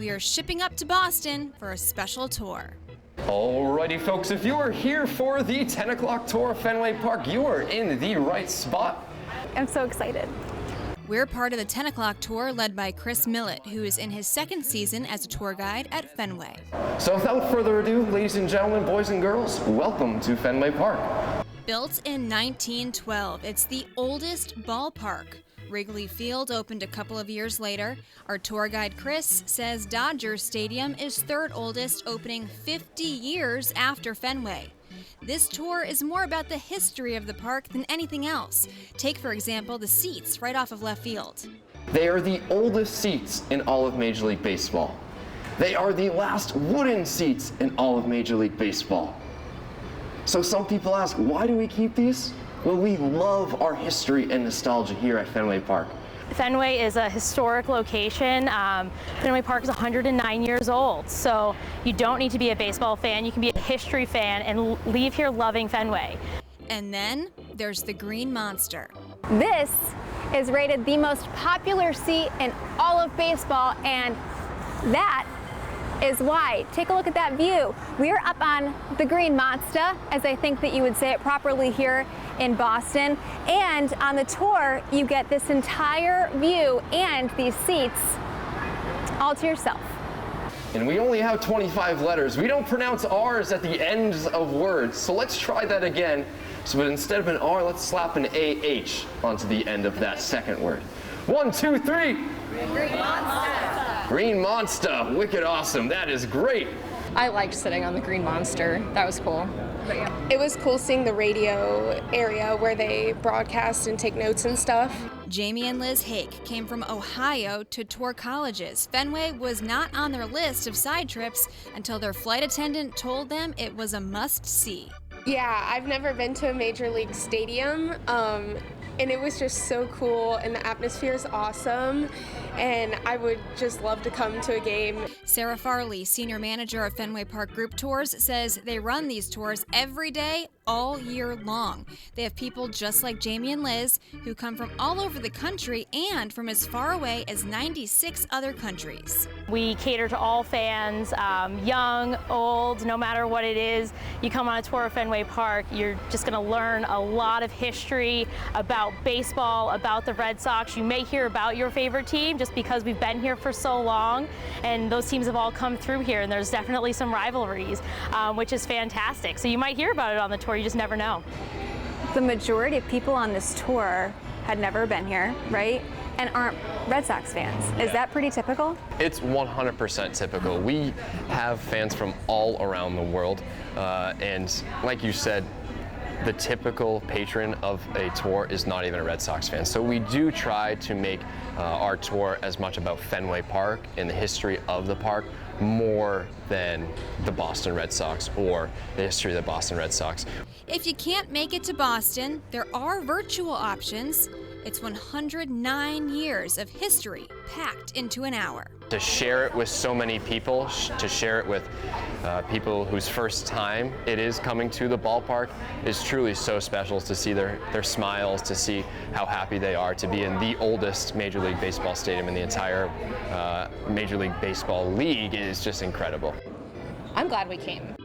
We are shipping up to Boston for a special tour. Alrighty folks, if you are here for the 10 o'clock tour of Fenway Park, you are in the right spot. I'm so excited. We're part of the 10 o'clock tour led by Chris Millett, who is in his second season as a tour guide at Fenway. So without further ado, ladies and gentlemen, boys and girls, welcome to Fenway Park. Built in 1912, it's the oldest ballpark. Wrigley Field opened a couple of years later. Our tour guide Chris says Dodger Stadium is third oldest, opening 50 years after Fenway. This tour is more about the history of the park than anything else. Take, for example, the seats right off of left field. They are the oldest seats in all of Major League Baseball. They are the last wooden seats in all of Major League Baseball. So some people ask, why do we keep these? Well, we love our history and nostalgia here at Fenway Park. Fenway is a historic location. Fenway Park is 109 years old, so you don't need to be a baseball fan. You can be a history fan and leave here loving Fenway. And then there's the Green Monster. This is rated the most popular seat in all of baseball, and that is why. Take a look at that view. We're up on the Green Monster, as I think that you would say it properly here in Boston. And on the tour, you get this entire view and these seats all to yourself. And we only have 25 letters. We don't pronounce R's at the ends of words. So let's try that again. So but instead of an R, let's slap an AH onto the end of that second word. 1, 2, 3. Green Monster. Green Monster, wicked awesome. That is great. I liked sitting on the Green Monster. That was cool. It was cool seeing the radio area where they broadcast and take notes and stuff. Jamie and Liz Hake came from Ohio to tour colleges. Fenway was not on their list of side trips until their flight attendant told them it was a must-see. Yeah, I've never been to a major league stadium, and it was just so cool, and the atmosphere is awesome, and I would just love to come to a game. Sarah Farley, senior manager of Fenway Park Group Tours, says they run these tours every day, all year long. They have people just like Jamie and Liz who come from all over the country and from as far away as 96 other countries. We cater to all fans, young, old, no matter what it is. You come on a tour of Fenway Park, you're just going to learn a lot of history about baseball, about the Red Sox. You may hear about your favorite team just because we've been here for so long, and those teams have all come through here, and there's definitely some rivalries, which is fantastic. So you might hear about it on the tour, you just never know. The majority of people on this tour had never been here, right? And aren't Red Sox fans. Is that pretty typical? It's 100% typical. We have fans from all around the world, and like you said, the typical patron of a tour is not even a Red Sox fan. So we do try to make our tour as much about Fenway Park and the history of the park more than the Boston Red Sox or the history of the Boston Red Sox. If you can't make it to Boston, there are virtual options. It's 109 years of history packed into an hour. To share it with so many people, to share it with people whose first time it is coming to the ballpark is truly so special. To see their smiles, to see how happy they are to be in the oldest Major League Baseball stadium in the entire Major League Baseball league is just incredible. I'm glad we came.